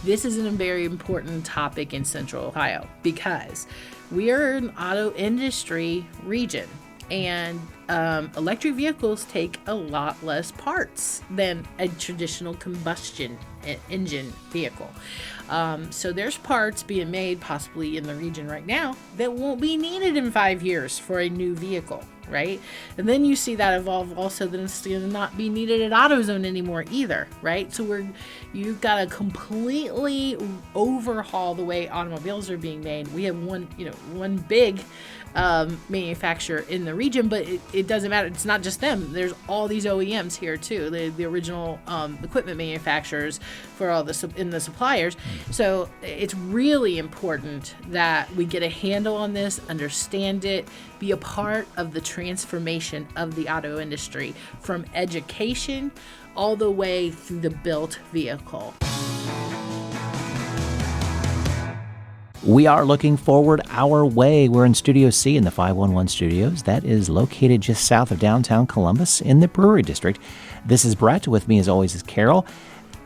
This is a very important topic in Central Ohio because we are an auto industry region, and electric vehicles take a lot less parts than a traditional combustion engine vehicle. So there's parts being made possibly in the region right now that won't be needed in 5 years for a new vehicle, right? And then you see that evolve also that it's going to not be needed at AutoZone anymore either, right? So you've got to completely overhaul the way automobiles are being made. We have one big manufacturer in the region, but it doesn't matter. It's not just them. There's all these OEMs here too, the original equipment manufacturers for all the suppliers. So it's really important that we get a handle on this, understand it, be a part of the transformation of the auto industry from education all the way through the built vehicle. We are looking forward our way. We're in Studio C in the 511 Studios. That is located just south of downtown Columbus in the Brewery District. This is Brett. With me, as always, is Carol.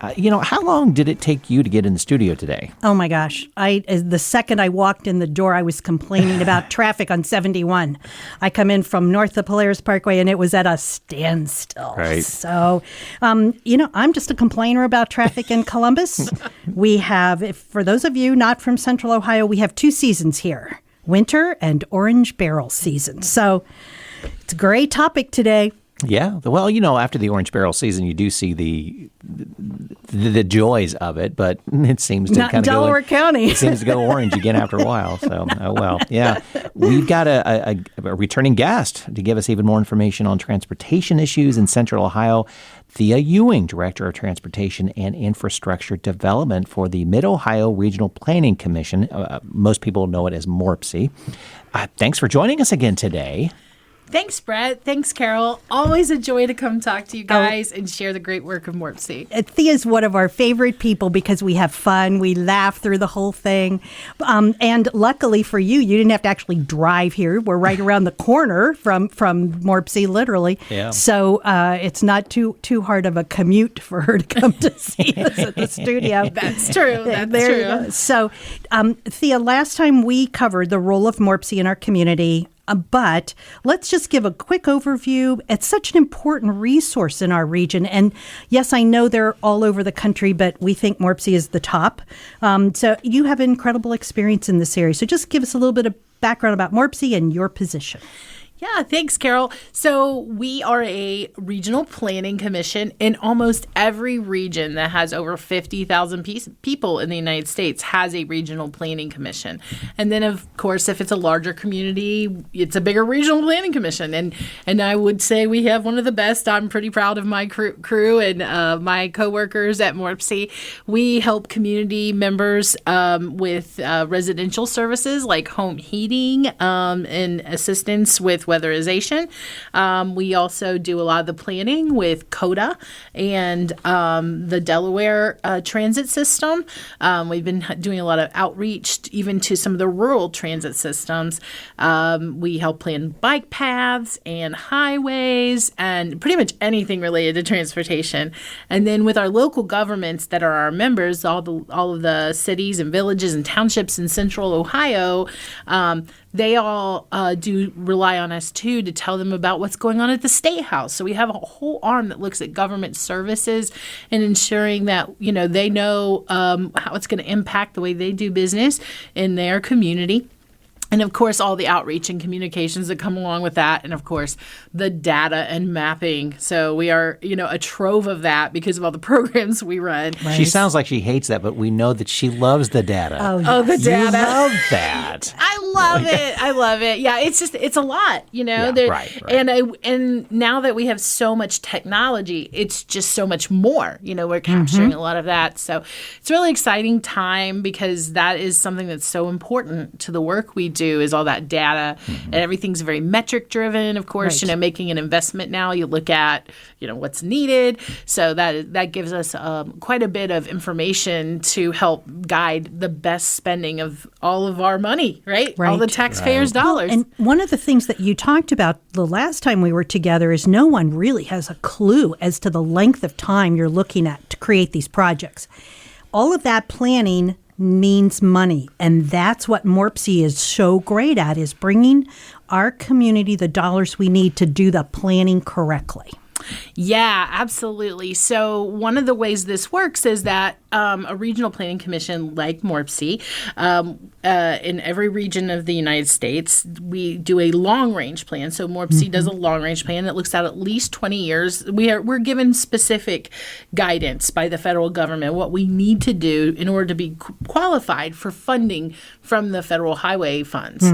How long did it take you to get in the studio today? Oh, my gosh. The second I walked in the door, I was complaining about traffic on 71. I come in from north of Polaris Parkway, and it was at a standstill. Right. So, I'm just a complainer about traffic in Columbus. We have, for those of you not from Central Ohio, we have 2 seasons here, winter and orange barrel season. So it's a great topic today. Yeah. Well, after the orange barrel season, you do see the joys of it, but it seems to not kind of Delaware County. It seems to go orange again after a while. So, oh well. Yeah. We've got a returning guest to give us even more information on transportation issues in Central Ohio. Thea Ewing, Director of Transportation and Infrastructure Development for the Mid-Ohio Regional Planning Commission. Most people know it as MORPC. Thanks for joining us again today. Thanks, Brett. Thanks, Carol. Always a joy to come talk to you guys and share the great work of MORPC. Thea's one of our favorite people because we have fun. We laugh through the whole thing. And luckily for you, you didn't have to actually drive here. We're right around the corner from MORPC, literally. Yeah. So it's not too hard of a commute for her to come to see us at the studio. That's true. That's there true. You go. So, Thea, last time we covered the role of MORPC in our community. But let's just give a quick overview. It's such an important resource in our region. And yes, I know they're all over the country, but we think MORPC is the top. So you have incredible experience in this area. So just give us a little bit of background about MORPC and your position. Yeah, thanks, Carol. So we are a regional planning commission in almost every region that has over 50,000 people in the United States has a regional planning commission. And then, of course, if it's a larger community, it's a bigger regional planning commission. And I would say we have one of the best. I'm pretty proud of my crew and my coworkers at MORPC. We help community members with residential services like home heating and assistance with weatherization. We also do a lot of the planning with CODA and the Delaware transit system. We've been doing a lot of outreach even to some of the rural transit systems. We help plan bike paths and highways and pretty much anything related to transportation. And then with our local governments that are our members, all of the cities and villages and townships in Central Ohio, they all do rely on us, too, to tell them about what's going on at the State House. So we have a whole arm that looks at government services and ensuring that, they know how it's going to impact the way they do business in their community. And, of course, all the outreach and communications that come along with that. And, of course, the data and mapping. So we are, a trove of that because of all the programs we run. Right. She sounds like she hates that, but we know that she loves the data. Oh, the data. You love that. I love it. Yeah, it's a lot, Yeah, right. And now that we have so much technology, it's just so much more. We're capturing a lot of that. So it's a really exciting time because that is something that's so important to the work we do is all that data, and everything's very metric driven. Of course, right. Making an investment now, you look at, what's needed. So that gives us quite a bit of information to help guide the best spending of all of our money, right? All the taxpayers' dollars. And one of the things that you talked about the last time we were together is no one really has a clue as to the length of time you're looking at to create these projects. all of that planning means money. And that's what MORPC is so great at, is bringing our community the dollars we need to do the planning correctly. Yeah, absolutely. So one of the ways this works is that a regional planning commission like MORPC, in every region of the United States, we do a long-range plan. So MORPC does a long-range plan that looks at least 20 years. We're given specific guidance by the federal government, what we need to do in order to be qualified for funding from the federal highway funds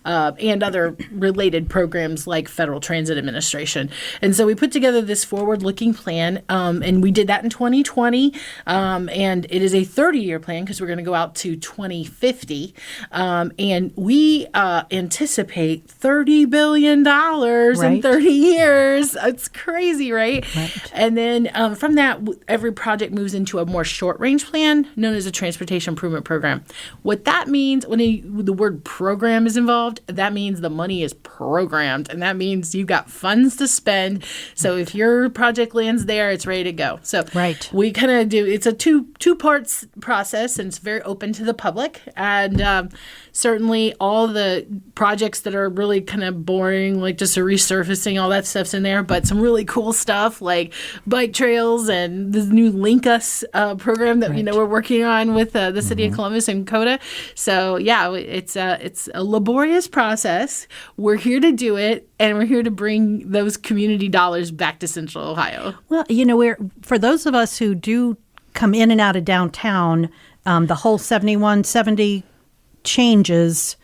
and other related programs like Federal Transit Administration. And so we put together this forward-looking plan, and we did that in 2020, and it is a 30-year plan because we're going to go out to 2050, and we anticipate $30 billion in 30 years. It's crazy, right? And then from that, every project moves into a more short-range plan known as a Transportation Improvement Program. What that means, when the word program is involved, that means the money is programmed, and that means you've got funds to spend. So if your project lands there, it's ready to go. So we kind of do, it's a two parts process, and it's very open to the public. And certainly all the projects that are really kind of boring, like just a resurfacing, all that stuff's in there, but some really cool stuff like bike trails and the new Link Us program that we're working on with the city of Columbus and CODA. So yeah, it's a laborious process. We're here to do it, and we're here to bring those community dollars back to Central Ohio. Well, for those of us who do come in and out of downtown, the whole 7170 changes,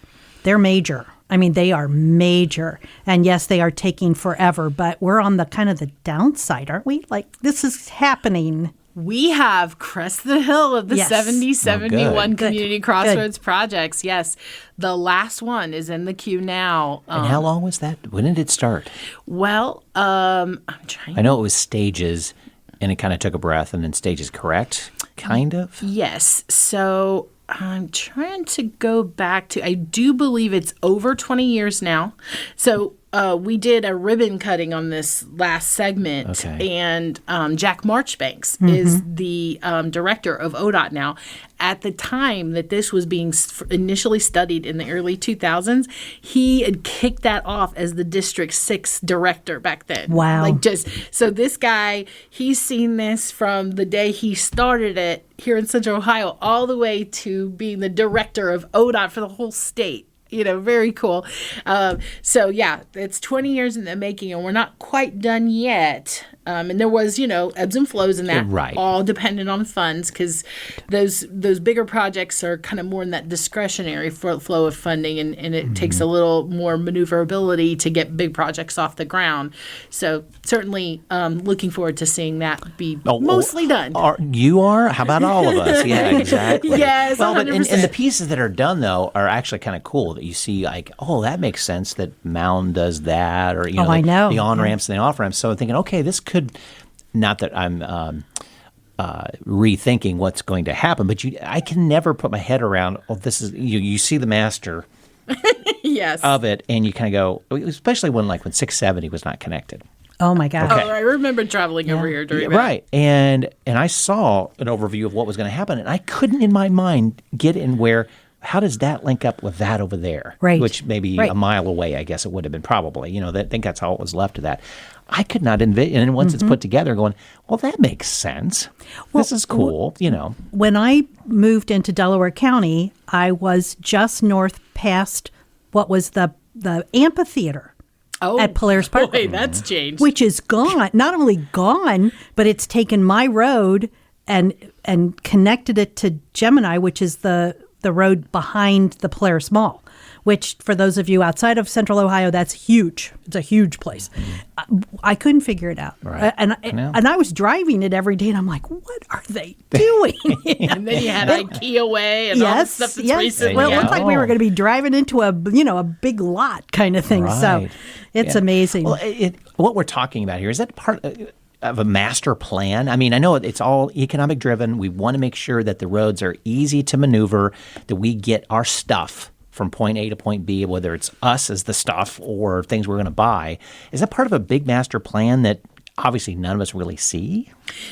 they're major. I mean, they are major. And yes, they are taking forever, but we're on the kind of the downside, aren't we? Like, this is happening. We have crested the hill of the 7071 Community Crossroads projects. Yes. The last one is in the queue now. And how long was that? When did it start? Well, I'm trying. I know it was stages, and it kind of took a breath, and then stages, correct? Kind of? Yes. So I'm trying to go back to, I do believe it's over 20 years now. So we did a ribbon cutting on this last segment, and Jack Marchbanks is the director of ODOT now. At the time that this was being initially studied in the early 2000s, he had kicked that off as the District 6 director back then. Wow. So this guy, he's seen this from the day he started it here in Central Ohio all the way to being the director of ODOT for the whole state. Very cool. So, yeah, it's 20 years in the making, and we're not quite done yet. And there was, ebbs and flows in that, all dependent on funds, because those bigger projects are kind of more in that discretionary flow of funding, and it takes a little more maneuverability to get big projects off the ground. So certainly looking forward to seeing that be mostly done. You are? How about all of us? Yeah, exactly. Yes, well, but and the pieces that are done, though, are actually kind of cool. That you see, like, that makes sense that Mound does that, or, I know. The on-ramps and the off-ramps. So I'm thinking, okay, this could, not that I'm rethinking what's going to happen, but I can never put my head around, this is, you see the master of it, and you kind of go, especially when 670 was not connected. Oh, my God. Okay. Oh, I remember traveling over here during that. Right. And I saw an overview of what was going to happen, and I couldn't in my mind get in where, how does that link up with that over there? Right. Which maybe a mile away, I guess it would have been probably. I think that's all it was left of that. I could not envision, and once it's put together, going, well, that makes sense. This is cool, When I moved into Delaware County, I was just north past what was the amphitheater at Polaris Park. Boy, that's changed. Which is gone. Not only gone, but it's taken my road and connected it to Gemini, which is the road behind the Polaris Mall, which for those of you outside of Central Ohio, that's huge. It's a huge place. I couldn't figure it out. Right. And I was driving it every day, and I'm like, what are they doing? And then you had IKEA Way and all the stuff that's recently. Well, it looked like we were going to be driving into a big lot kind of thing. Right. So it's amazing. Well, what we're talking about here, is that part of a master plan? I mean, I know it's all economic driven. We want to make sure that the roads are easy to maneuver, that we get our stuff from point A to point B, whether it's us as the stuff or things we're going to buy. Is that part of a big master plan that obviously none of us really see?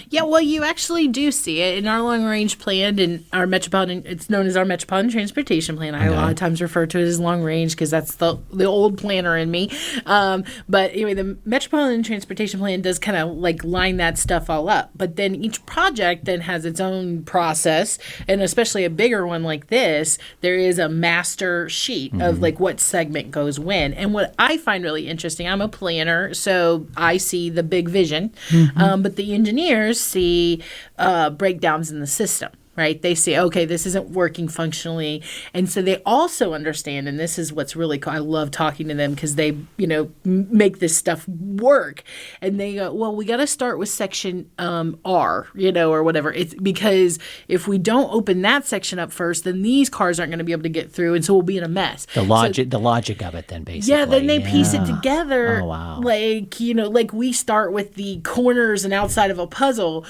Yeah, well, you actually do see it in our long-range plan and our metropolitan. It's known as our metropolitan transportation plan. I a lot of times refer to it as long-range because that's the old planner in me. But anyway, the metropolitan transportation plan does kind of like line that stuff all up. But then each project then has its own process, and especially a bigger one like this, there is a master sheet of like what segment goes when. And what I find really interesting, I'm a planner, so I see the big vision, but the engineers see breakdowns in the system. Right? They say, okay, this isn't working functionally. And so they also understand, and this is what's really cool. I love talking to them because they, make this stuff work. And they go, well, we got to start with section R, or whatever. It's because if we don't open that section up first, then these cars aren't going to be able to get through. And so we'll be in a mess. The logic of it then, basically. Yeah, then they piece it together. Oh, wow. Like we start with the corners and outside of a puzzle,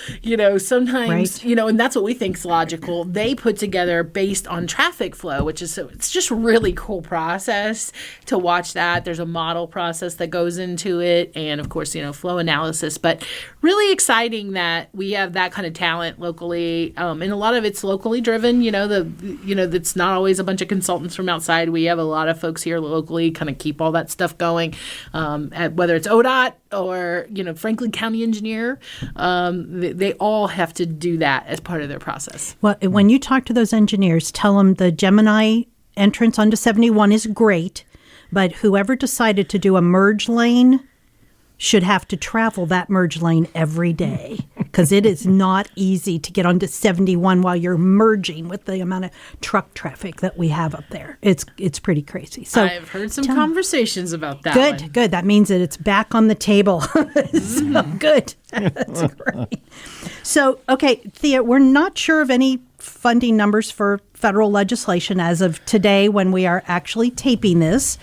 sometimes, right. And that's what we think is logical. They put together based on traffic flow, which is it's just a really cool process to watch that. There's a model process that goes into it, and of course, flow analysis. But really exciting that we have that kind of talent locally, and a lot of it's locally driven. That's not always a bunch of consultants from outside. We have a lot of folks here locally, kind of keep all that stuff going. Whether it's ODOT or Franklin County engineer, they all have to do that as part of their process. Well, when you talk to those engineers, tell them the Gemini entrance onto 71 is great, but whoever decided to do a merge lane should have to travel that merge lane every day because it is not easy to get onto 71 while you're merging with the amount of truck traffic that we have up there. It's pretty crazy. So I've heard some conversations about that. Good. That means that it's back on the table. So good. That's great. So, okay, Thea, we're not sure of any funding numbers for federal legislation as of today when we are actually taping this.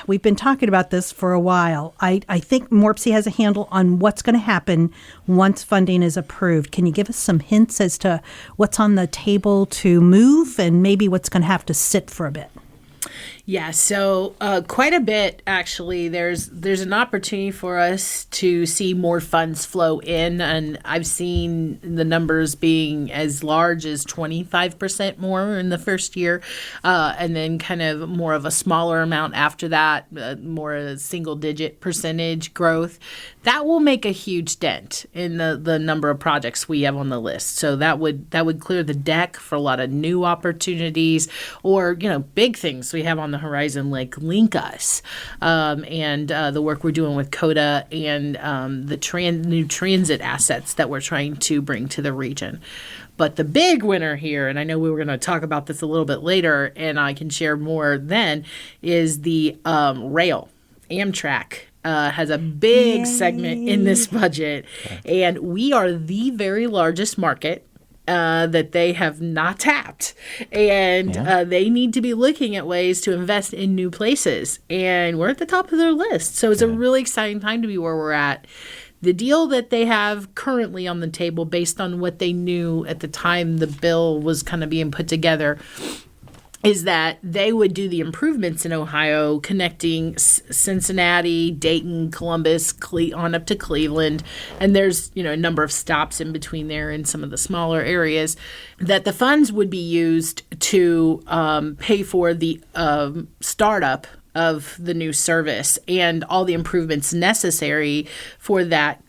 We've been talking about this for a while. I think MORPC has a handle on what's going to happen once funding is approved. Can you give us some hints as to what's on the table to move and maybe what's going to have to sit for a bit? Yeah, so quite a bit, actually. There's an opportunity for us to see more funds flow in, and I've seen the numbers being as large as 25% more in the first year, and then kind of more of a smaller amount after that, more a single-digit percentage growth. That will make a huge dent in the number of projects we have on the list. So that would clear the deck for a lot of new opportunities or, big things we have on the horizon like Link Us and the work we're doing with CODA and the new transit assets that we're trying to bring to the region. But the big winner here, and I know we were going to talk about this a little bit later, and I can share more then, is the rail. Amtrak has a big segment in this budget, and we are the very largest market that they have not tapped. And they need to be looking at ways to invest in new places. And we're at the top of their list. So it's a really exciting time to be where we're at. The deal that they have currently on the table based on what they knew at the time the bill was kind of being put together is that they would do the improvements in Ohio connecting Cincinnati, Dayton, Columbus, on up to Cleveland. And there's, a number of stops in between there in some of the smaller areas that the funds would be used to pay for the startup of the new service and all the improvements necessary for that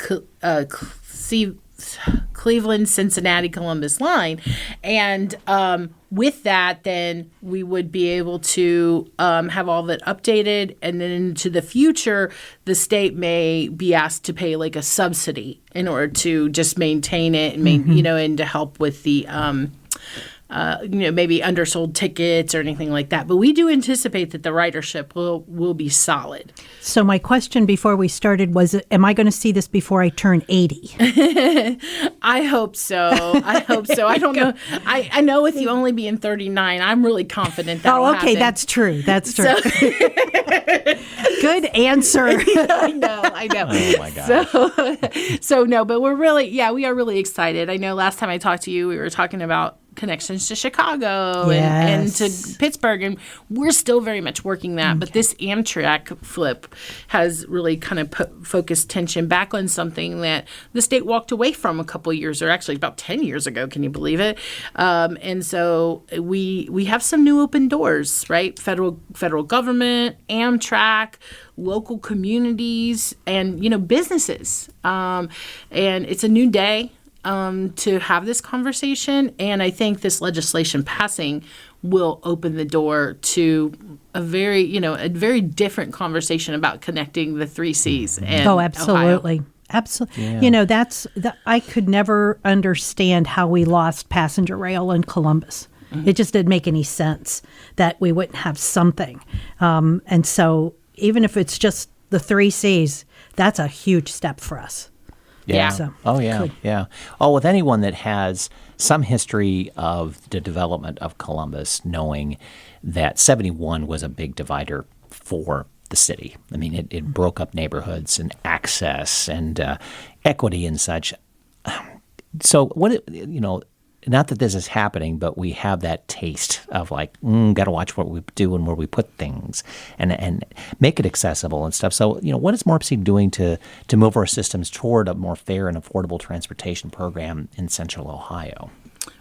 Cleveland, Cincinnati, Columbus line. And with that, then we would be able to have all of it updated. And then into the future, the state may be asked to pay like a subsidy in order to just maintain it and, and to help with the maybe undersold tickets or anything like that. But we do anticipate that the ridership will be solid. So my question before we started was, am I going to see this before I turn 80? I hope so. I don't know. I know with you only being 39, I'm really confident that will happen. That's true. That's true. Good answer. I know. Oh, my gosh. So no, but we are really excited. I know last time I talked to you, we were talking about connections to Chicago and Yes. to Pittsburgh, and we're still very much working that. But this Amtrak flip has really kind of focused tension back on something that the state walked away from a couple of years, or actually about 10 years ago. Can you believe it? And so we have some new open doors, right? Federal government, Amtrak, local communities, and businesses. And it's a new day to have this conversation, and I think this legislation passing will open the door to a very different conversation about connecting the three C's. And absolutely. Ohio. Absolutely. Yeah. I could never understand how we lost passenger rail in Columbus. It just didn't make any sense that we wouldn't have something. And so even if it's just the three C's, that's a huge step for us. Yeah. So, yeah. Oh, with anyone that has some history of the development of Columbus, knowing that 71 was a big divider for the city. I mean, it broke up neighborhoods and access and equity and such. So not that this is happening, but we have that taste of like, got to watch what we do and where we put things and make it accessible and stuff. So, what is MORPC doing to move our systems toward a more fair and affordable transportation program in Central Ohio?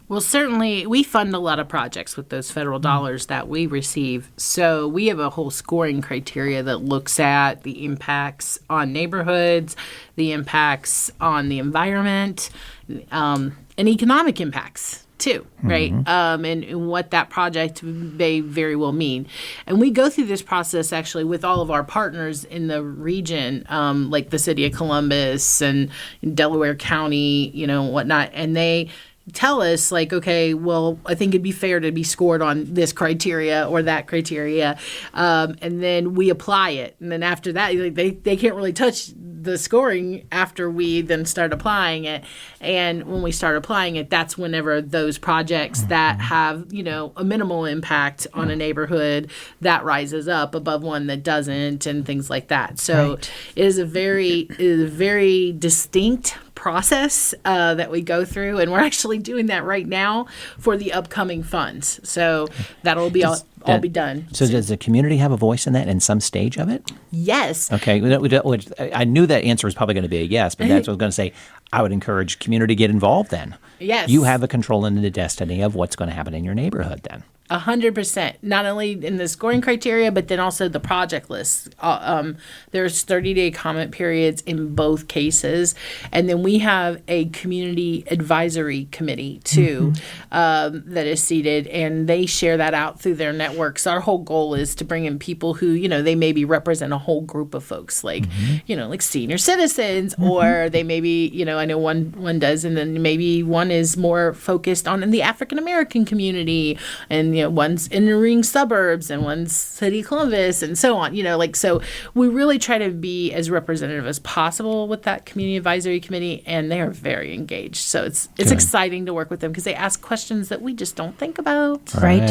Well, certainly we fund a lot of projects with those federal dollars that we receive. So we have a whole scoring criteria that looks at the impacts on neighborhoods, the impacts on the environment, and economic impacts too, right? And what that project may very well mean. And we go through this process actually with all of our partners in the region, like the city of Columbus and Delaware County, whatnot. And they tell us like, okay, well, I think it'd be fair to be scored on this criteria or that criteria. And then we apply it. And then after that, they can't really touch the scoring after we then start applying it. And when we start applying it, that's whenever those projects that have, a minimal impact on a neighborhood, that rises up above one that doesn't and things like that. So it is a very distinct process that we go through, and we're actually doing that right now for the upcoming funds. So that'll be all be done. So does the community have a voice in that in some stage of it? Yes. Okay. I knew that answer was probably going to be a yes, but that's what I was going to say. I would encourage community to get involved then. Yes. You have a control in the destiny of what's going to happen in your neighborhood then. 100%, not only in the scoring criteria, but then also the project list. There's 30-day comment periods in both cases. And then we have a community advisory committee, too, that is seated, and they share that out through their networks. Our whole goal is to bring in people who, they maybe represent a whole group of folks, like, like senior citizens, or they maybe, I know one does, and then maybe one is more focused on the African-American community, and one's in the ring suburbs and one's city Columbus and so on, so we really try to be as representative as possible with that community advisory committee, and they are very engaged. So it's exciting to work with them because they ask questions that we just don't think about. Right.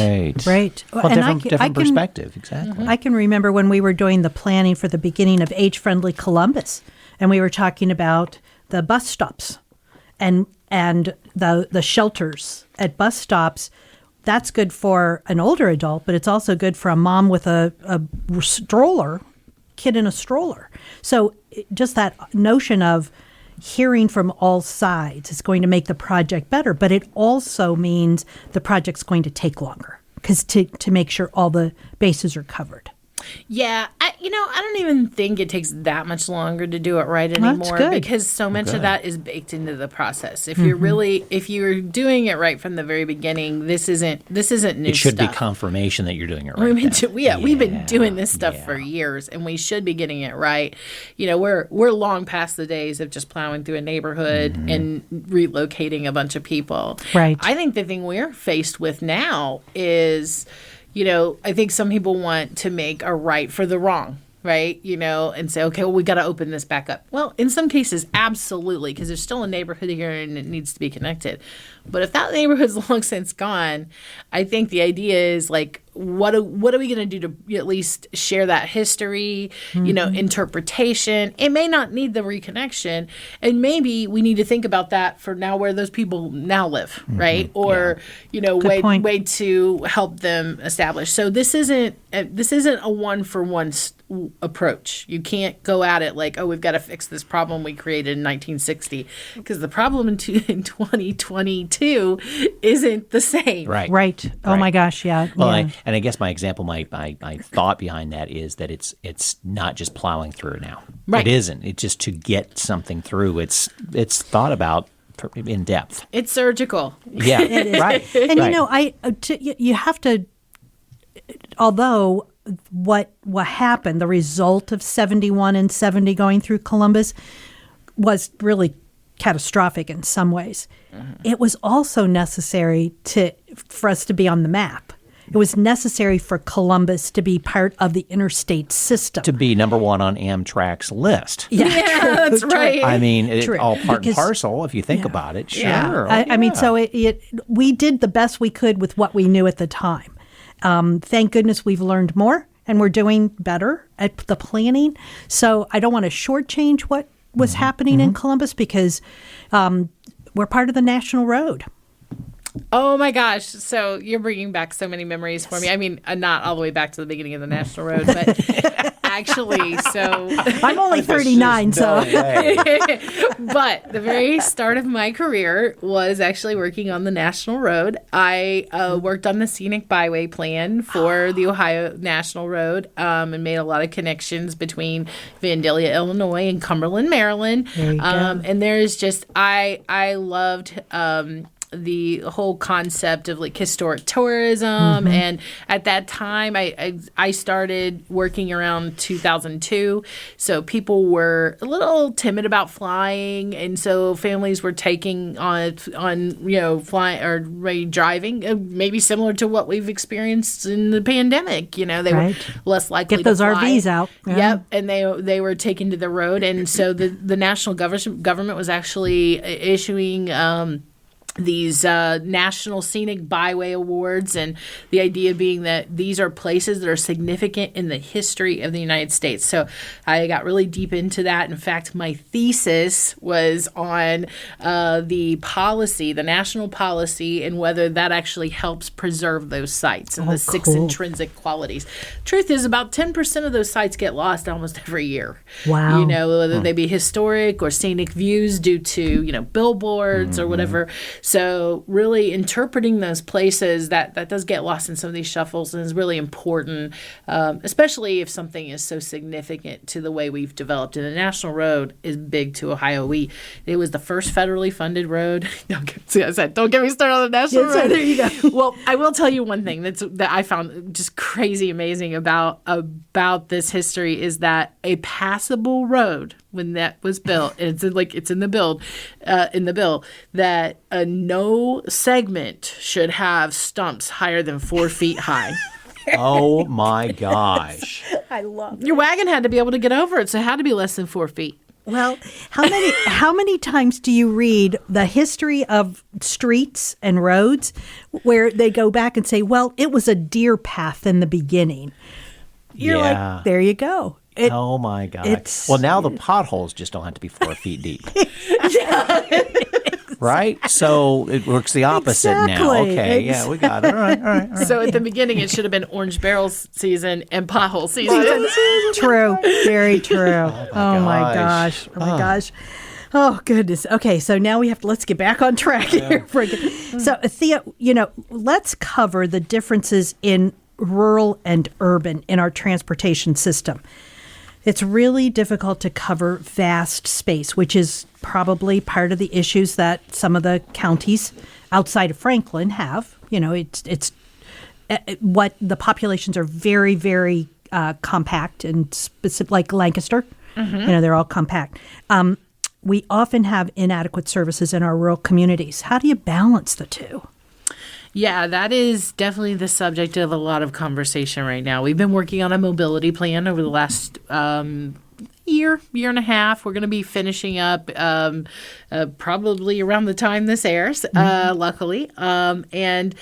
Well, And different perspective, exactly. I can remember when we were doing the planning for the beginning of Age-Friendly Columbus, and we were talking about the bus stops and the shelters at bus stops. That's good for an older adult, but it's also good for a mom with a stroller, kid in a stroller. So just that notion of hearing from all sides is going to make the project better, but it also means the project's going to take longer because to make sure all the bases are covered. Yeah, I don't even think it takes that much longer to do it right anymore because so much of that is baked into the process. If you're doing it right from the very beginning, this isn't new stuff. It should be confirmation that you're doing it right. We've been doing this stuff for years, and we should be getting it right. We're long past the days of just plowing through a neighborhood and relocating a bunch of people. Right. I think the thing we're faced with now is, I think some people want to make a right for the wrong. right? And say, okay, well, we got to open this back up. Well, in some cases, absolutely, because there's still a neighborhood here and it needs to be connected. But if that neighborhood's long since gone, I think the idea is like, what are we going to do to at least share that history, interpretation? It may not need the reconnection, and maybe we need to think about that for now where those people now live, right? Or way to help them establish. So this isn't a one-for-one approach. You can't go at it like, oh, we've got to fix this problem we created in 1960, because the problem in 2022 isn't the same. Right. Oh my gosh, yeah. Well, and I guess my example, my thought behind that is that it's not just plowing through now. Right. It isn't. It's just to get something through. It's thought about in depth. It's surgical. Yeah, It is. right. And you have to. Although what happened, the result of 71 and 70 going through Columbus was really catastrophic in some ways. It was also necessary for us to be on the map. It was necessary for Columbus to be part of the interstate system. To be number one on Amtrak's list. Yeah, that's right. I mean, it's all part and parcel if you think about it. Sure. Yeah. I mean, so we did the best we could with what we knew at the time. Thank goodness we've learned more and we're doing better at the planning. So I don't want to shortchange what was happening in Columbus because we're part of the national road. Oh my gosh. So you're bringing back so many memories for me. I mean, not all the way back to the beginning of the national road, but actually, so I'm only 39, so. But the very start of my career was actually working on the national road. I worked on the scenic byway plan for the Ohio National Road and made a lot of connections between Vandalia, Illinois and Cumberland, Maryland. There you go. And there's just, I loved the whole concept of like historic tourism. And at that time I started working around 2002, so people were a little timid about flying, and so families were taking on flying or driving, maybe similar to what we've experienced in the pandemic. They were less likely get those to fly. RVs out. Yeah. Yep, and they were taken to the road, and so the national government was actually issuing these National Scenic Byway Awards, and the idea being that these are places that are significant in the history of the United States. So I got really deep into that. In fact, my thesis was on the national policy, and whether that actually helps preserve those sites and the six intrinsic qualities. Truth is, about 10% of those sites get lost almost every year. Wow. Whether they be historic or scenic views due to, billboards or whatever. So really interpreting those places, that does get lost in some of these shuffles, and is really important, especially if something is so significant to the way we've developed. And the National Road is big to Ohio. It was the first federally funded road. Don't get me started on the National Road. There you go. Well, I will tell you one thing that I found just crazy amazing about this history is that a passable road, when that was built, and it's in the bill that no segment should have stumps higher than 4 feet high. Oh my gosh! I love it. Your wagon had to be able to get over it, so it had to be less than 4 feet. Well, how many times do you read the history of streets and roads where they go back and say, well, it was a deer path in the beginning? You're like, there you go. Oh my gosh. Well, now the potholes just don't have to be 4 feet deep. Right? So it works the opposite now. Okay, yeah, we got it. All right. So at the beginning, it should have been orange barrels season and pothole season. True. Very true. Oh my gosh. Oh my gosh. Oh goodness. Okay, so now let's get back on track here. So Thea, let's cover the differences in rural and urban in our transportation system. It's really difficult to cover vast space, which is probably part of the issues that some of the counties outside of Franklin have. It's what the populations are very, very compact and specific, like Lancaster. They're all compact. We often have inadequate services in our rural communities. How do you balance the two? Yeah, that is definitely the subject of a lot of conversation right now. We've been working on a mobility plan over the last year and a half. We're going to be finishing up probably around the time this airs, luckily. And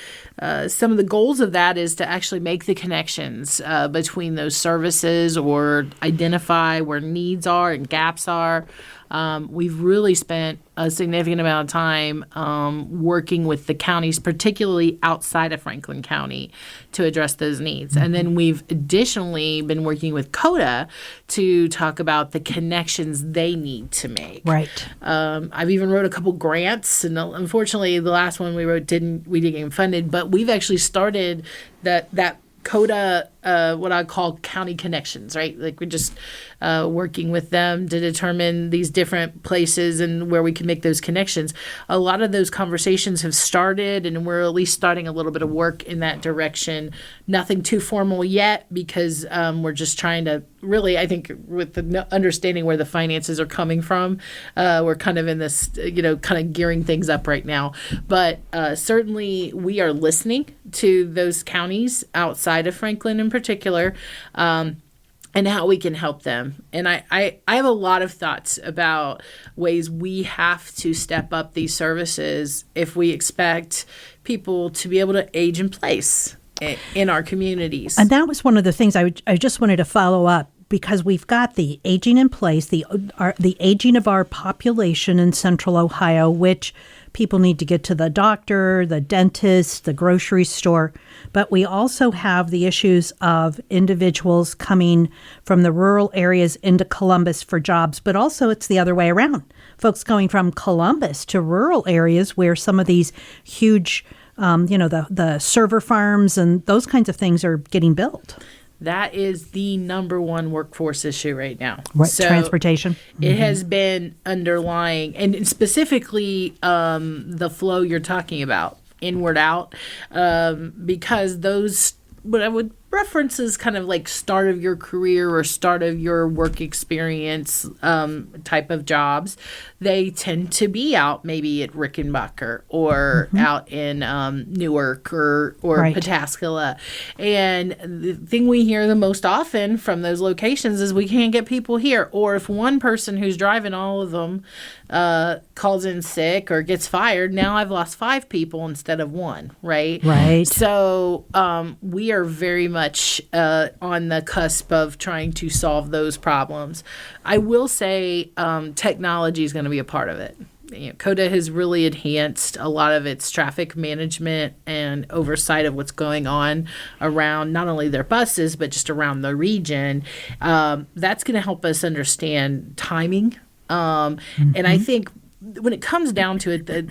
some of the goals of that is to actually make the connections between those services or identify where needs are and gaps are. We've really spent a significant amount of time working with the counties, particularly outside of Franklin County, to address those needs. And then we've additionally been working with CODA to talk about the connections they need to make. Right. I've even wrote a couple grants, and unfortunately, the last one we wrote didn't get funded. But we've actually started that CODA, what I call county connections, right? Like we're just working with them to determine these different places and where we can make those connections. A lot of those conversations have started, and we're at least starting a little bit of work in that direction. Nothing too formal yet, because we're just trying to really, I think, with the understanding where the finances are coming from, we're kind of in this, kind of gearing things up right now. But certainly we are listening to those counties outside of Franklin in particular, and how we can help them. And I have a lot of thoughts about ways we have to step up these services if we expect people to be able to age in place in our communities. And that was one of the things I just wanted to follow up, because we've got the aging in place, the aging of our population in Central Ohio, which people need to get to the doctor, the dentist, the grocery store. But we also have the issues of individuals coming from the rural areas into Columbus for jobs, but also it's the other way around. Folks going from Columbus to rural areas where some of these huge, the server farms and those kinds of things are getting built. That is the number one workforce issue right now. Right, so transportation. It has been underlying, and specifically the flow you're talking about, inward out, because those, what I would reference is kind of like start of your career or start of your work experience type of jobs. They tend to be out maybe at Rickenbacker or out in Newark or right. Pataskala. And the thing we hear the most often from those locations is we can't get people here. Or if one person who's driving all of them calls in sick or gets fired, now I've lost 5 people instead of 1, right? Right. So we are very much on the cusp of trying to solve those problems. I will say technology is going to be a part of it. CODA has really enhanced a lot of its traffic management and oversight of what's going on around not only their buses, but just around the region. That's going to help us understand timing. And I think when it comes down to it,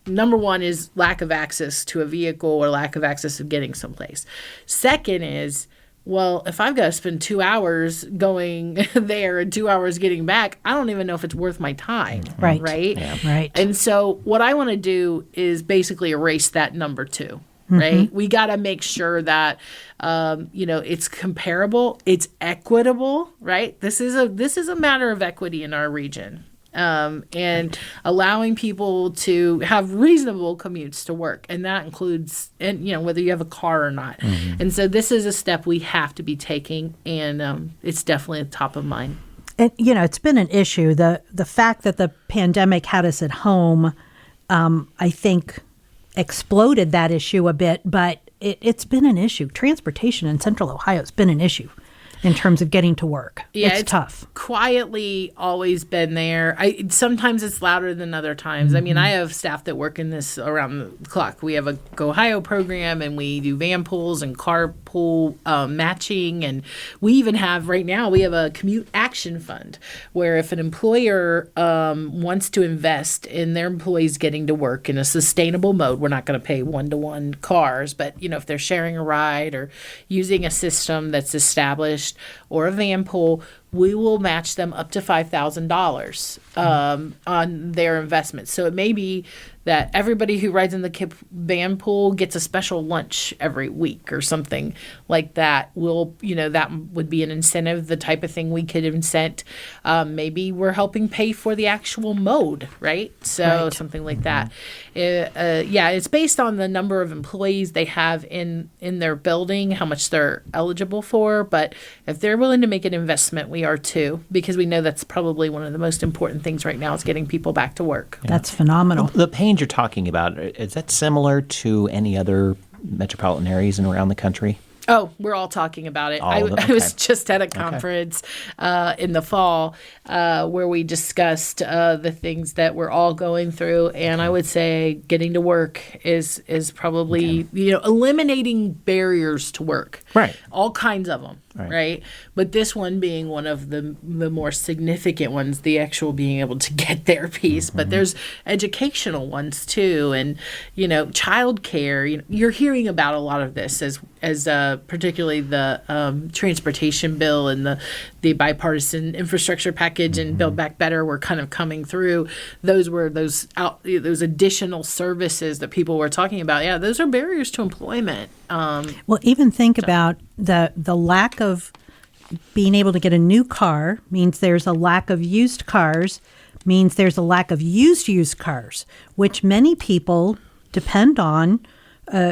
number one is lack of access to a vehicle or lack of access of getting someplace. Second is, well, if I've got to spend 2 hours going there and 2 hours getting back, I don't even know if it's worth my time. Right. Right. Yeah. Right. And so what I want to do is basically erase that number 2. Right. We got to make sure that, it's comparable, it's equitable. Right. This is a matter of equity in our region. And allowing people to have reasonable commutes to work. And that includes, whether you have a car or not. And so this is a step we have to be taking, and it's definitely top of mind. And, it's been an issue. The fact that the pandemic had us at home, I think, exploded that issue a bit, but it's been an issue. Transportation in Central Ohio has been an issue in terms of getting to work. Yeah, it's tough. Quietly always been there. Sometimes it's louder than other times. I mean, I have staff that work in this around the clock. We have a Go Ohio program, and we do van pools and carpool matching. And we even have, right now, we have a commute action fund where if an employer wants to invest in their employees getting to work in a sustainable mode, we're not going to pay one-to-one cars, but, if they're sharing a ride or using a system that's established or a van pool, we will match them up to $5,000 on their investments. So it may be that everybody who rides in the KIPP van pool gets a special lunch every week or something like that. That would be an incentive, the type of thing we could incent. Maybe we're helping pay for the actual mode, right? So something like that. It's based on the number of employees they have in their building, how much they're eligible for. But if they're willing to make an investment, we are too, because we know that's probably one of the most important things right now is getting people back to work. Yeah. That's phenomenal. The pains you're talking about, is that similar to any other metropolitan areas and around the country? Oh, we're all talking about it. I was just at a conference in the fall where we discussed the things that we're all going through, and I would say getting to work is probably eliminating barriers to work. Right. All kinds of them. Right. But this one being one of the more significant ones, the actual being able to get their piece. But there's educational ones too, and childcare. You're hearing about a lot of this as particularly the transportation bill and the bipartisan infrastructure package and Build Back Better were kind of coming through. Those were those additional services that people were talking about. Yeah, those are barriers to employment. Well, even think about the lack of being able to get a new car means there's a lack of used cars, means there's a lack of used cars, which many people depend on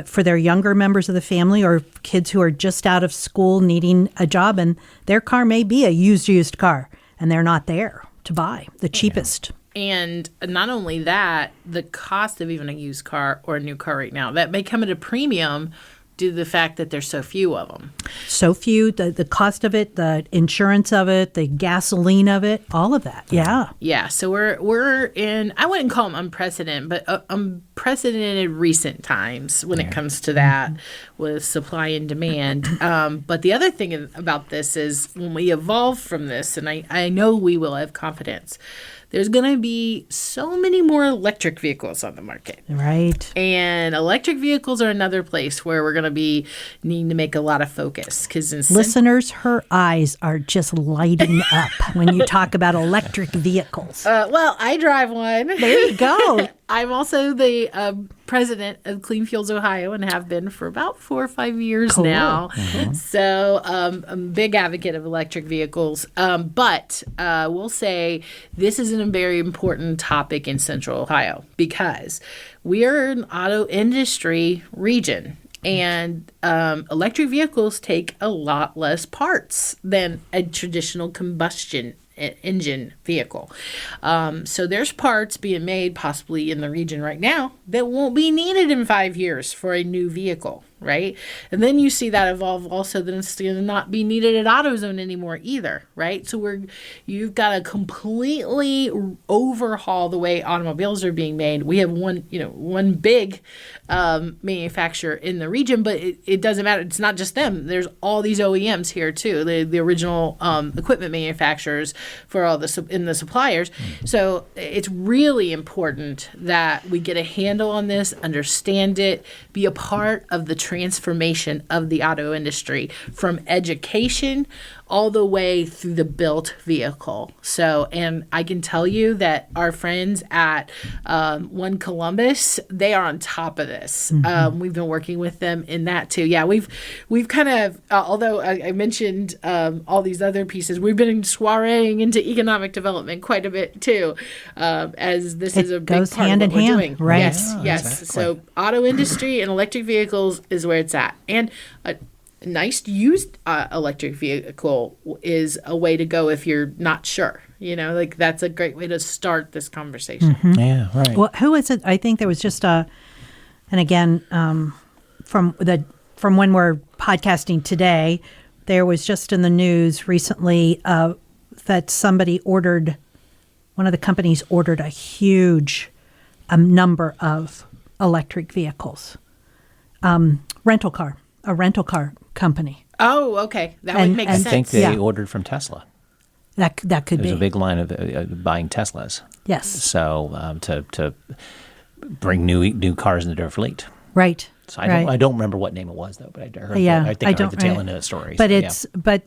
for their younger members of the family or kids who are just out of school needing a job, and their car may be a used car, and they're not there to buy the cheapest. And not only that, the cost of even a used car or a new car right now, that may come at a premium due to the fact that there's so few of them. So few, the cost of it, the insurance of it, the gasoline of it, all of that. Yeah. Yeah. So we're in, I wouldn't call them unprecedented, but unprecedented recent times when it comes to that with supply and demand. But the other thing about this is when we evolve from this, and I know we will have confidence, there's going to be so many more electric vehicles on the market. Right. And electric vehicles are another place where we're going to be needing to make a lot of focus. Listeners, her eyes are just lighting up when you talk about electric vehicles. Well, I drive one. There you go. I'm also the president of Clean Fuels Ohio and have been for about 4 or 5 years now. Mm-hmm. So I'm a big advocate of electric vehicles. But we'll say this is a very important topic in Central Ohio because we are an auto industry region. And electric vehicles take a lot less parts than a traditional combustion engine vehicle. So there's parts being made possibly in the region right now that won't be needed in 5 years for a new vehicle, right? And then you see that evolve also that it's going to not be needed at AutoZone anymore either, right? So you've got to completely overhaul the way automobiles are being made. We have one big manufacturer in the region, but it doesn't matter. It's not just them. There's all these OEMs here too, the original equipment manufacturers for all in the suppliers. So it's really important that we get a handle on this, understand it, be a part of the transformation of the auto industry from education all the way through the built vehicle. So, and I can tell you that our friends at One Columbus, they are on top of this. Mm-hmm. We've been working with them in that too. Yeah, we've kind of, although I mentioned all these other pieces, we've been soireeing into economic development quite a bit too, as this is a big part of what we're doing. Right? Yes, yes. Exactly. So auto industry and electric vehicles is where it's at. And nice used electric vehicle is a way to go if you're not sure. That's a great way to start this conversation. Mm-hmm. Yeah, right. Well, who is it? I think there was just and again, from when we're podcasting today, there was just in the news recently that one of the companies ordered a huge number of electric vehicles, a rental car company. Oh, okay. That would make sense. I think they ordered from Tesla. That could be. There's a big line of buying Teslas. Yes. So to bring new cars into their fleet. Right. So I don't remember what name it was though, but I heard. I heard the tail end of the story. But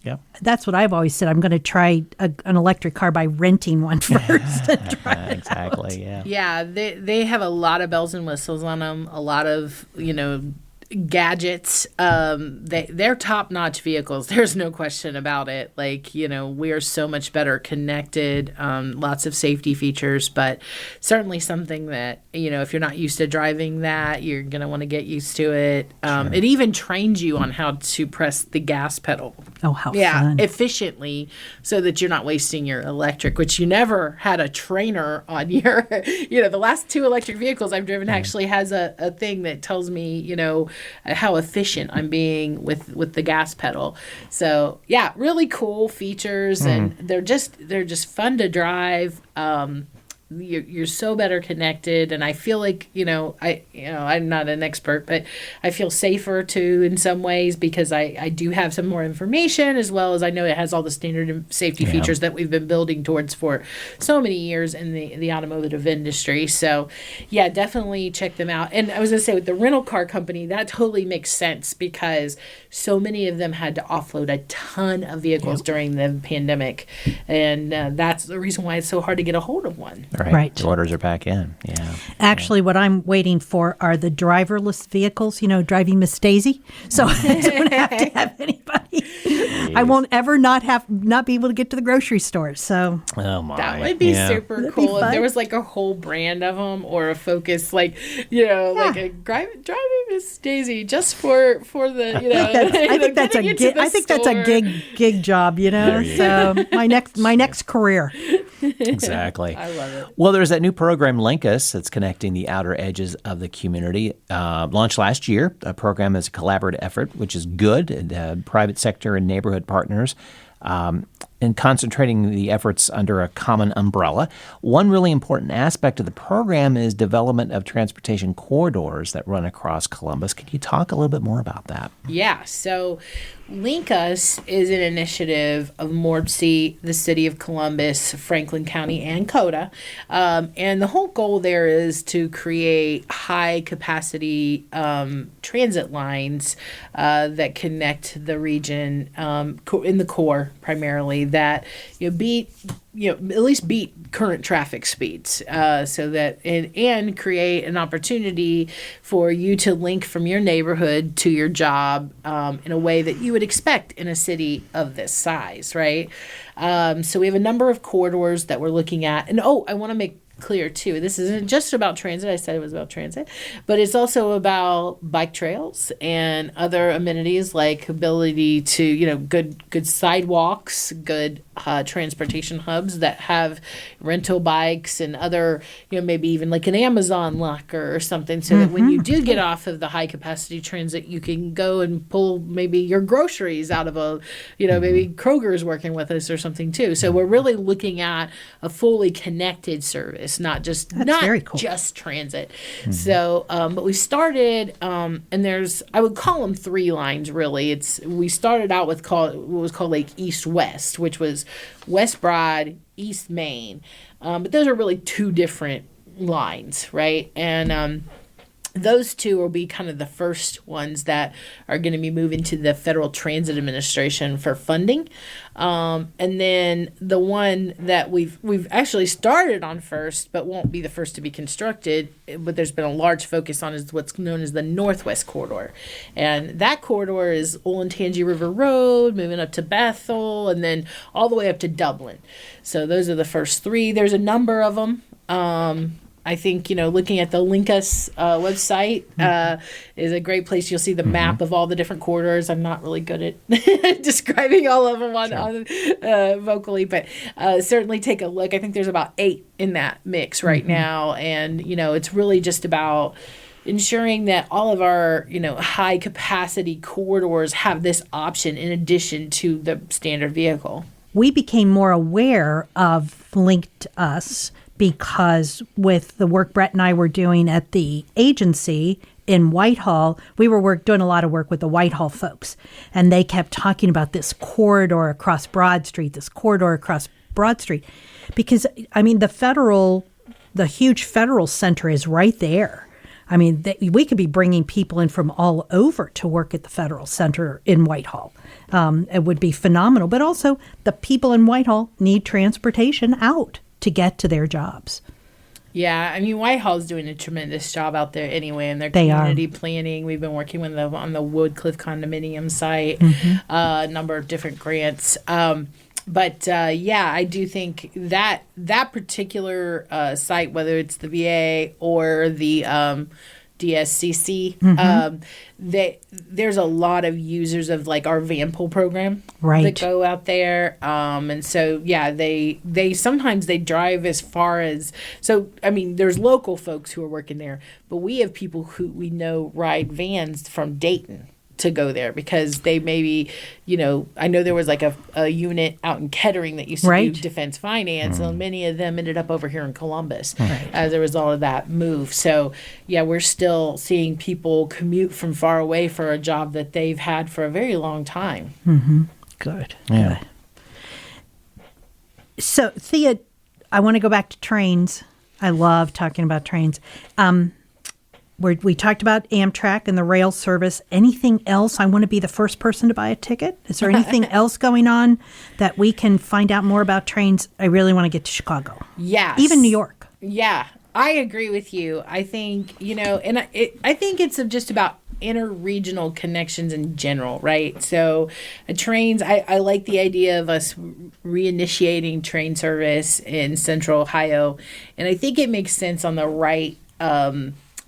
Yep. That's what I've always said. I'm going to try an electric car by renting one first. Exactly. Yeah. Yeah, they have a lot of bells and whistles on them, a lot of, gadgets. They're top-notch vehicles. There's no question about it. Like, we are so much better connected, lots of safety features, but certainly something that, if you're not used to driving that, you're going to want to get used to it. It even trains you on how to press the gas pedal. Oh, how fun. Efficiently, so that you're not wasting your electric, which you never had a trainer on your, the last 2 electric vehicles I've driven actually has a thing that tells me, how efficient I'm being with the gas pedal. So yeah, really cool features, and they're just fun to drive. You're so better connected, and I feel like I'm not an expert, but I feel safer too in some ways because I do have some more information, as well as I know it has all the standard safety features that we've been building towards for so many years in the automotive industry. So yeah, definitely check them out. And I was gonna say, with the rental car company, that totally makes sense because so many of them had to offload a ton of vehicles during the pandemic, and that's the reason why it's so hard to get a hold of one. Right. The orders are back in. Yeah. Actually, what I'm waiting for are the driverless vehicles, driving Miss Daisy. So I don't have to have anybody. I won't ever not be able to get to the grocery store. So Oh my. That would be super That'd cool be if there fun. was like a whole brand of them, or a focus, like like a driving Miss Daisy just for the I think that's a getting into gig. the I think that's a store. gig job. So my next career. Exactly. I love it. Well, there's that new program, Link Us, that's connecting the outer edges of the community. Launched last year. A program is a collaborative effort, which is good. Private sector and neighborhood partners. And concentrating the efforts under a common umbrella. One really important aspect of the program is development of transportation corridors that run across Columbus. Can you talk a little bit more about that? Yeah, so Link Us is an initiative of MORPC, the City of Columbus, Franklin County, and CODA. And the whole goal there is to create high-capacity transit lines that connect the region in the core, primarily, that beat at least beat current traffic speeds, so that and create an opportunity for you to link from your neighborhood to your job in a way that you would expect in a city of this size, right? So we have a number of corridors that we're looking at, and I want to make clear too, this isn't just about transit. I said it was about transit, but it's also about bike trails and other amenities like ability to good sidewalks, good transportation hubs that have rental bikes and other maybe even like an Amazon locker or something, so that when you do get off of the high capacity transit, you can go and pull maybe your groceries out of a maybe Kroger's working with us or something too. So we're really looking at a fully connected service. Not very cool. just transit. So, but we started, and I would call them 3 lines really. We started out with what was called like East-West, which was West Broad, East Main. But those are really 2 different lines, right? And those 2 will be kind of the first ones that are going to be moving to the Federal Transit Administration for funding. And then the one that we've actually started on first, but won't be the first to be constructed, but there's been a large focus on, is what's known as the Northwest Corridor. And that corridor is Olentangy River Road, moving up to Bethel, and then all the way up to Dublin. So those are the first 3. There's a number of them. I think, looking at the Link Us website is a great place. You'll see the map of all the different corridors. I'm not really good at describing all of them on vocally, but certainly take a look. I think there's about 8 in that mix right now. And, it's really just about ensuring that all of our, high capacity corridors have this option in addition to the standard vehicle. We became more aware of Linked Us because with the work Brett and I were doing at the agency in Whitehall, we were doing a lot of work with the Whitehall folks. And they kept talking about this corridor across Broad Street, Because, the huge federal center is right there. I mean, we could be bringing people in from all over to work at the Federal Center in Whitehall. It would be phenomenal. But also, the people in Whitehall need transportation out to get to their jobs. Yeah, I mean, Whitehall's doing a tremendous job out there anyway in their They community planning. We've been working with them on the Woodcliff condominium site, a number of different grants. But I do think that particular site, whether it's the VA or the DSCC, there's a lot of users of like our van pool program that go out there. And so, they sometimes they drive as far as, so, I mean, there's local folks who are working there, but we have people who we know ride vans from Dayton to go there because they maybe, I know there was like a unit out in Kettering that used to do defense finance, and many of them ended up over here in Columbus as a result of that move. So, we're still seeing people commute from far away for a job that they've had for a very long time. Good. Yeah. Good. So, Thea, I want to go back to trains. I love talking about trains. We talked about Amtrak and the rail service. Anything else? I want to be the first person to buy a ticket. Is there anything else going on that we can find out more about trains? I really want to get to Chicago. Yes. Even New York. Yeah, I agree with you. I think, I think it's just about interregional connections in general, right? So trains, I like the idea of us reinitiating train service in Central Ohio. And I think it makes sense on the right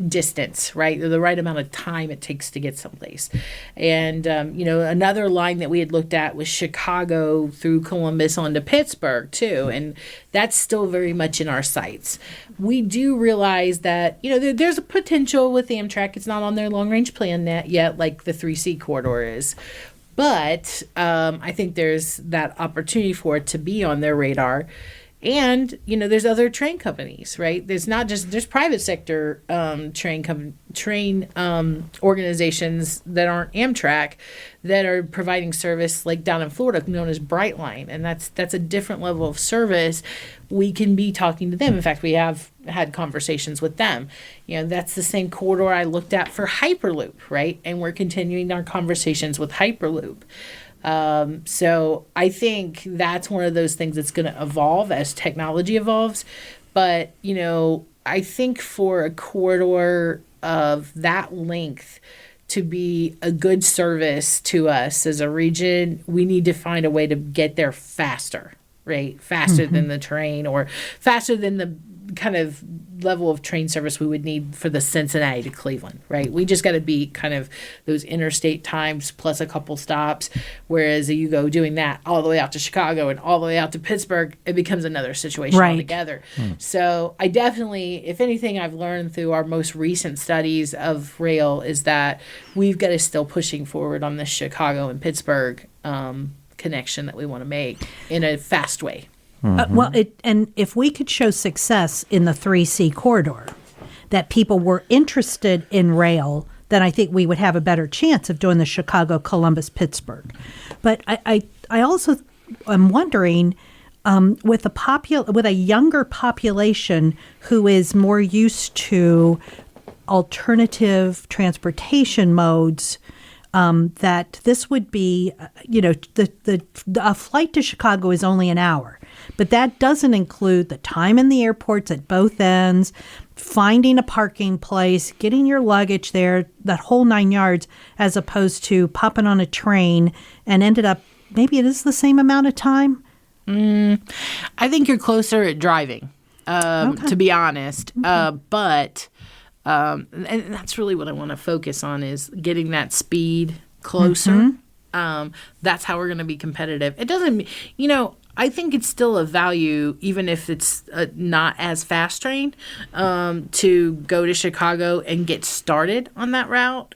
distance, right? The right amount of time it takes to get someplace. And, another line that we had looked at was Chicago through Columbus onto Pittsburgh too. And that's still very much in our sights. We do realize that, there's a potential with Amtrak. It's not on their long range plan yet, like the 3C corridor is. But I think there's that opportunity for it to be on their radar. And, there's other train companies, right? There's private sector train organizations that aren't Amtrak that are providing service like down in Florida known as Brightline. And that's a different level of service. We can be talking to them. In fact, we have had conversations with them. That's the same corridor I looked at for Hyperloop, right? And we're continuing our conversations with Hyperloop. So I think that's one of those things that's going to evolve as technology evolves. But, I think for a corridor of that length to be a good service to us as a region, we need to find a way to get there faster, right? Faster than the train or faster than the kind of level of train service we would need for the Cincinnati to Cleveland, right? We just got to be kind of those interstate times plus a couple stops. Whereas you go doing that all the way out to Chicago and all the way out to Pittsburgh, it becomes another situation altogether. So I definitely, if anything I've learned through our most recent studies of rail is that we've got to still pushing forward on this Chicago and Pittsburgh connection that we want to make in a fast way. And if we could show success in the 3C corridor, that people were interested in rail, then I think we would have a better chance of doing the Chicago, Columbus, Pittsburgh. But I also am wondering, with a younger population who is more used to alternative transportation modes, that this would be, a flight to Chicago is only an hour. But that doesn't include the time in the airports at both ends, finding a parking place, getting your luggage there, that whole 9 yards, as opposed to popping on a train and ended up, maybe it is the same amount of time? I think you're closer at driving, to be honest. But and that's really what I want to focus on is getting that speed closer. That's how we're going to be competitive. It doesn't, I think it's still a value, even if it's not as fast train, to go to Chicago and get started on that route,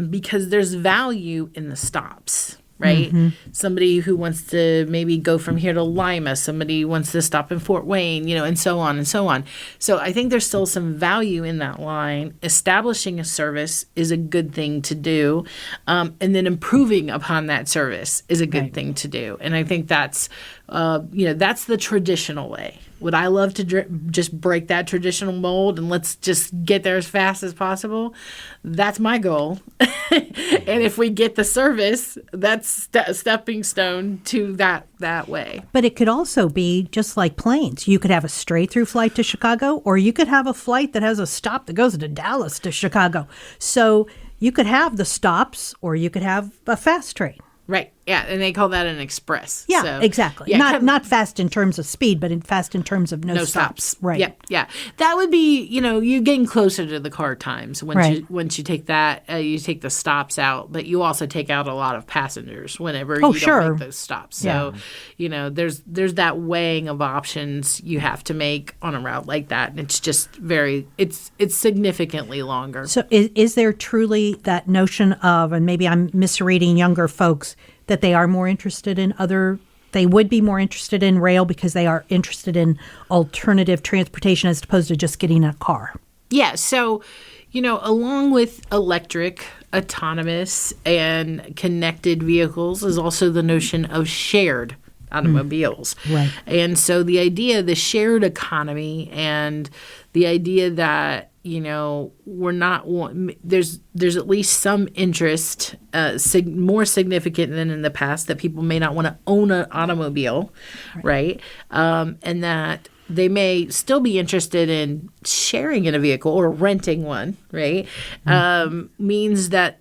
because there's value in the stops. right? Somebody who wants to maybe go from here to Lima, somebody wants to stop in Fort Wayne, and so on and so on. So I think there's still some value in that line. Establishing a service is a good thing to do, and then improving upon that service is a good thing to do. And I think that's that's the traditional way. Would I love to just break that traditional mold and let's just get there as fast as possible? That's my goal. And if we get the service, that's a stepping stone to that way. But it could also be just like planes. You could have a straight through flight to Chicago, or you could have a flight that has a stop that goes to Dallas to Chicago. So you could have the stops, or you could have a fast train. Right. Yeah, and they call that an express. Yeah, so, exactly. Yeah, not fast in terms of speed, but fast in terms of no stops. Right. Yep. Yeah. That would be, you're getting closer to the car times once you take that. You take the stops out, but you also take out a lot of passengers whenever you don't make those stops. So, there's that weighing of options you have to make on a route like that, and it's just it's significantly longer. So, is there truly that notion of, and maybe I'm misreading younger folks, that they are more interested in they would be more interested in rail because they are interested in alternative transportation as opposed to just getting in a car? Yeah. So, along with electric, autonomous, and connected vehicles is also the notion of shared automobiles. Right. And so the shared economy and the idea that, we're not there's at least some interest, more significant than in the past, that people may not want to own an automobile, right? And that they may still be interested in sharing in a vehicle or renting one, right? Means that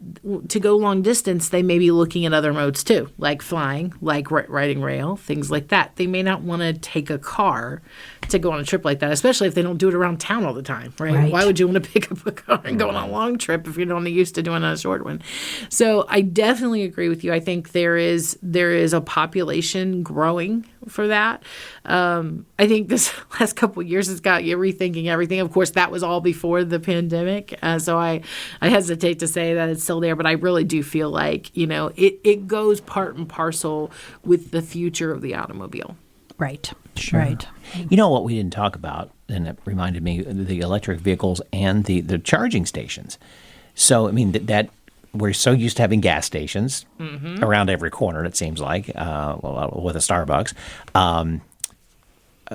to go long distance, they may be looking at other modes too, like flying, like riding rail, things like that. They may not want to take a car to go on a trip like that, especially if they don't do it around town all the time, right? Why would you want to pick up a car and go on a long trip if you're only used to doing a short one? So I definitely agree with you. I think there is a population growing for that. I think this last couple of years has got you rethinking everything. Of course, that was all before the pandemic. So I hesitate to say that it's still there, but I really do feel like, it goes part and parcel with the future of the automobile. Right. Sure. Right. What we didn't talk about, and it reminded me, the electric vehicles and the charging stations. So, that we're so used to having gas stations around every corner, it seems like, with a Starbucks.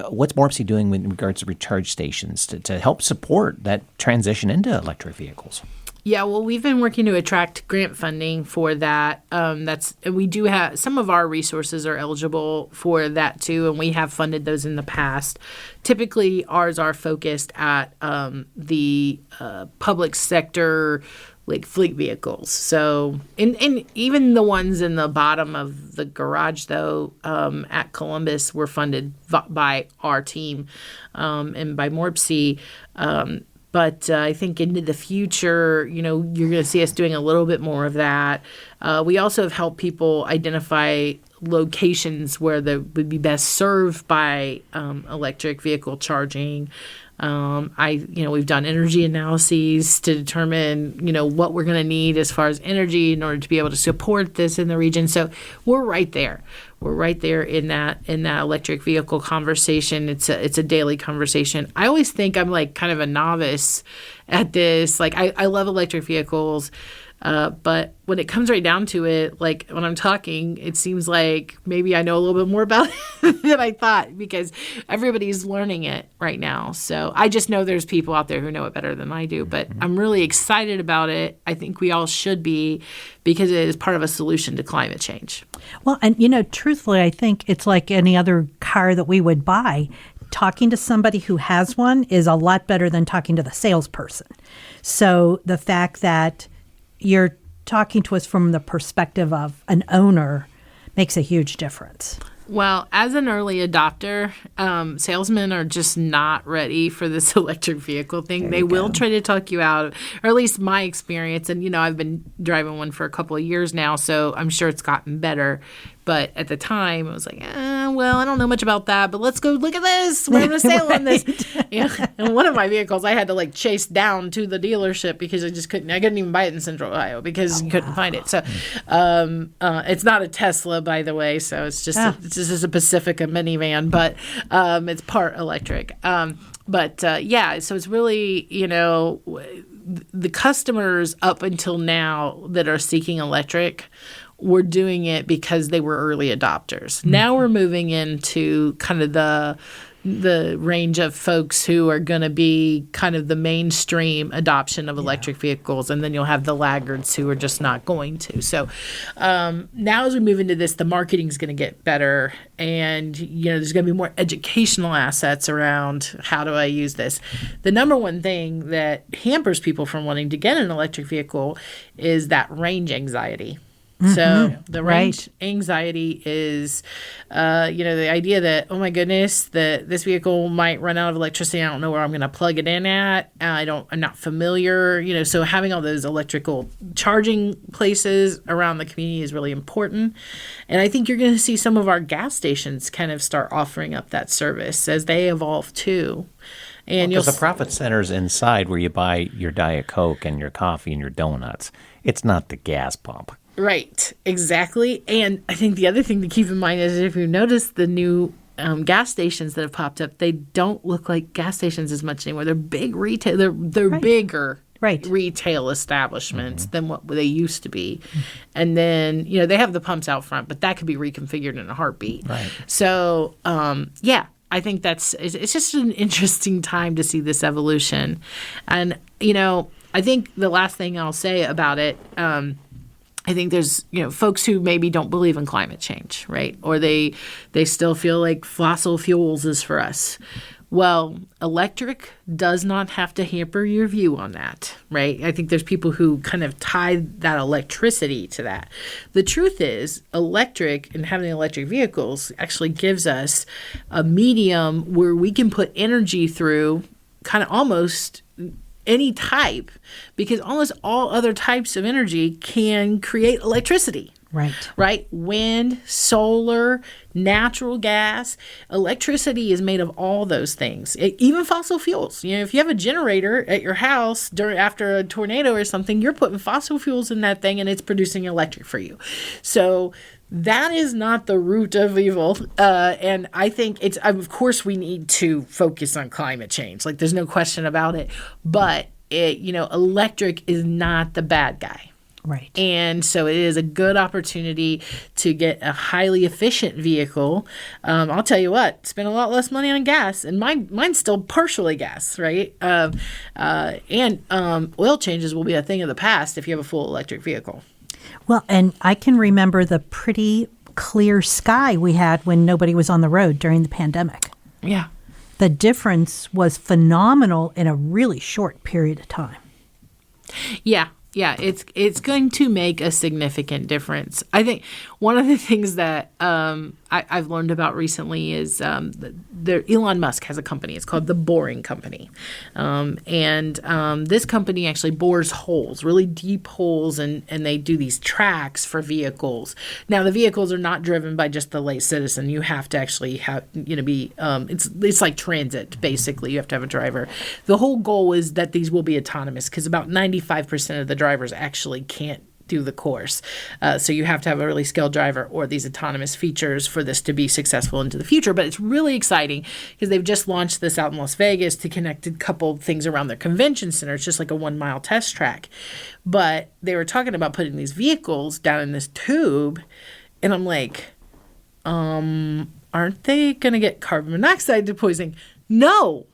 What's MORPC doing in regards to recharge stations to help support that transition into electric vehicles? Yeah, well, we've been working to attract grant funding for that. We do have some of our resources are eligible for that too, and we have funded those in the past. Typically, ours are focused at the public sector, like fleet vehicles. So, and even the ones in the bottom of the garage, though, at Columbus, were funded by our team and by MORPC. But I think into the future, you're going to see us doing a little bit more of that. We also have helped people identify locations where they would be best served by electric vehicle charging. We've done energy analyses to determine, what we're going to need as far as energy in order to be able to support this in the region. So we're right there. We're right there in that electric vehicle conversation. It's a daily conversation. I always think I'm like kind of a novice at this. Like I love electric vehicles. But when it comes right down to it, like when I'm talking, it seems like maybe I know a little bit more about it than I thought because everybody's learning it right now. So I just know there's people out there who know it better than I do, but I'm really excited about it. I think we all should be because it is part of a solution to climate change. Well, and truthfully, I think it's like any other car that we would buy. Talking to somebody who has one is a lot better than talking to the salesperson. So the fact that you're talking to us from the perspective of an owner makes a huge difference. Well, as an early adopter, salesmen are just not ready for this electric vehicle thing. They will try to talk you out, or at least my experience. And, I've been driving one for a couple of years now, so I'm sure it's gotten better. But at the time, I was like, well, I don't know much about that, but let's go look at this. We're going to sale on this. And one of my vehicles, I had to like chase down to the dealership because I couldn't even buy it in Central Ohio because you couldn't find it. So it's not a Tesla, by the way. So it's just a Pacifica minivan, but it's part electric. So it's really, the customers up until now that are seeking electric were doing it because they were early adopters. Mm-hmm. Now we're moving into kind of the range of folks who are going to be kind of the mainstream adoption of electric vehicles, and then you'll have the laggards who are just not going to. So now as we move into this, the marketing is going to get better, and there's going to be more educational assets around how do I use this. The number one thing that hampers people from wanting to get an electric vehicle is that range anxiety. Mm-hmm. So the range anxiety is, the idea that, oh my goodness, this vehicle might run out of electricity. I don't know where I'm going to plug it in at. I'm not familiar. So having all those electrical charging places around the community is really important. And I think you're going to see some of our gas stations kind of start offering up that service as they evolve too. And because the profit center's inside where you buy your Diet Coke and your coffee and your donuts. It's not the gas pump. Right, exactly. And I think the other thing to keep in mind is if you notice the new gas stations that have popped up, they don't look like gas stations as much anymore. They're big retail. They're bigger retail establishments than what they used to be. Mm-hmm. And then, they have the pumps out front, but that could be reconfigured in a heartbeat. Right. So, I think it's just an interesting time to see this evolution. And, I think the last thing I'll say about it, I think there's, folks who maybe don't believe in climate change, right? Or they still feel like fossil fuels is for us. Well, electric does not have to hamper your view on that, right? I think there's people who kind of tie that electricity to that. The truth is, electric and having electric vehicles actually gives us a medium where we can put energy through kind of almost any type, because almost all other types of energy can create electricity. Right? Wind, solar, natural gas. Electricity is made of all those things, even fossil fuels. If you have a generator at your house after a tornado or something, you're putting fossil fuels in that thing and it's producing electric for you. So that is not the root of evil. And I think of course, we need to focus on climate change. Like, there's no question about it. But, electric is not the bad guy. Right. And so it is a good opportunity to get a highly efficient vehicle. I'll tell you what, spend a lot less money on gas. And mine's still partially gas, right? And oil changes will be a thing of the past if you have a full electric vehicle. Well, and I can remember the pretty clear sky we had when nobody was on the road during the pandemic. Yeah. The difference was phenomenal in a really short period of time. Yeah. Yeah, it's going to make a significant difference. I think one of the things that I've learned about recently is Elon Musk has a company. It's called the Boring Company. This company actually bores holes, really deep holes, and they do these tracks for vehicles. Now, the vehicles are not driven by just the lay citizen. You have to actually have, be, it's like transit, basically. You have to have a driver. The whole goal is that these will be autonomous because about 95% of the drivers actually can't do the course. So you have to have a really skilled driver or these autonomous features for this to be successful into the future. But it's really exciting because they've just launched this out in Las Vegas to connect a couple things around their convention center. It's just like a 1-mile test track. But they were talking about putting these vehicles down in this tube. And I'm like, aren't they going to get carbon monoxide poisoning? No.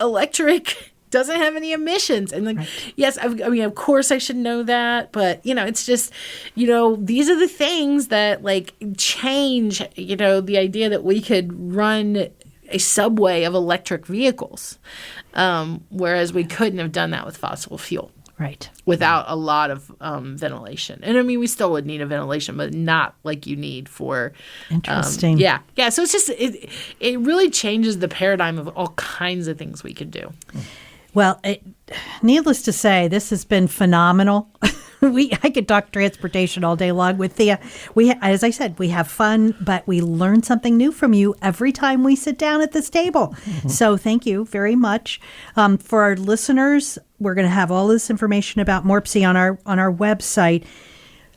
Electric doesn't have any emissions. And like, yes, I mean, of course I should know that, but it's just, these are the things that like change, the idea that we could run a subway of electric vehicles, whereas we couldn't have done that with fossil fuel. Right. Without a lot of ventilation. And I mean, we still would need a ventilation, but not like you need for... Interesting. Yeah. So it's just, it really changes the paradigm of all kinds of things we could do. Well, needless to say, this has been phenomenal. I could talk transportation all day long with Thea. As I said, we have fun, but we learn something new from you every time we sit down at this table. So thank you very much. For our listeners, we're going to have all this information about MORPC on our website.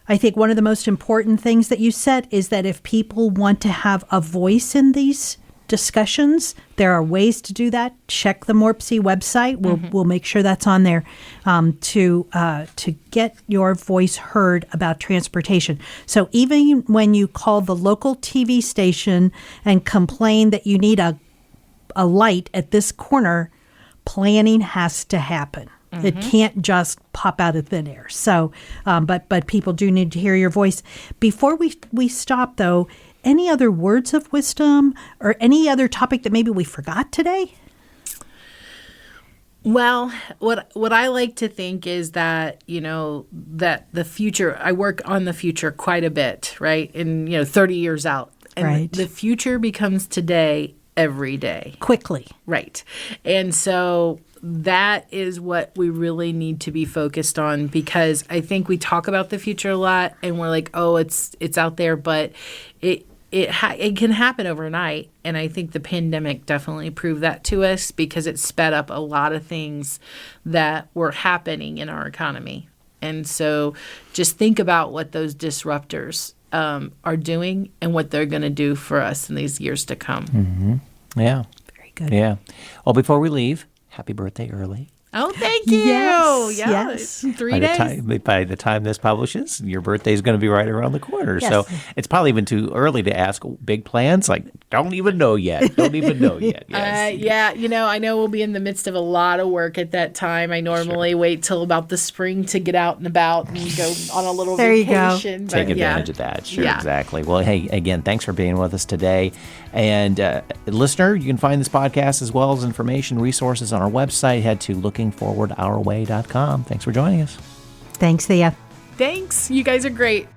I think one of the most important things that you said is that if people want to have a voice in these discussions, there are ways to do that. Check the MORPC website. We'll make sure that's on there to get your voice heard about transportation. So even when you call the local TV station and complain that you need a light at this corner, planning has to happen. It can't just pop out of thin air. So, but people do need to hear your voice. Before we stop, though, any other words of wisdom or any other topic that maybe we forgot today? Well, what I like to think is that, that the future, I work on the future quite a bit, right? And, 30 years out. And right. The future becomes today every day. Quickly. Right. And so that is what we really need to be focused on, because I think we talk about the future a lot and we're like, oh, it's out there, but it can happen overnight. And I think the pandemic definitely proved that to us, because it sped up a lot of things that were happening in our economy. And so just think about what those disruptors are doing and what they're going to do for us in these years to come. Mm-hmm. Yeah. Very good. Yeah. Well, before we leave, happy birthday early. Oh, thank you. Yes. 3 days. By the time this publishes, your birthday is going to be right around the corner. Yes. So it's probably even too early to ask big plans. Like, don't even know yet. Yes. Yeah. I know we'll be in the midst of a lot of work at that time. I normally wait till about the spring to get out and about and go on a little there vacation. You go. Take advantage of that. Sure, Yeah. Exactly. Well, hey, again, thanks for being with us today. And listener, you can find this podcast as well as information resources on our website. Head to lookingforwardourway.com. Thanks for joining us. Thanks, Thea. Thanks. You guys are great.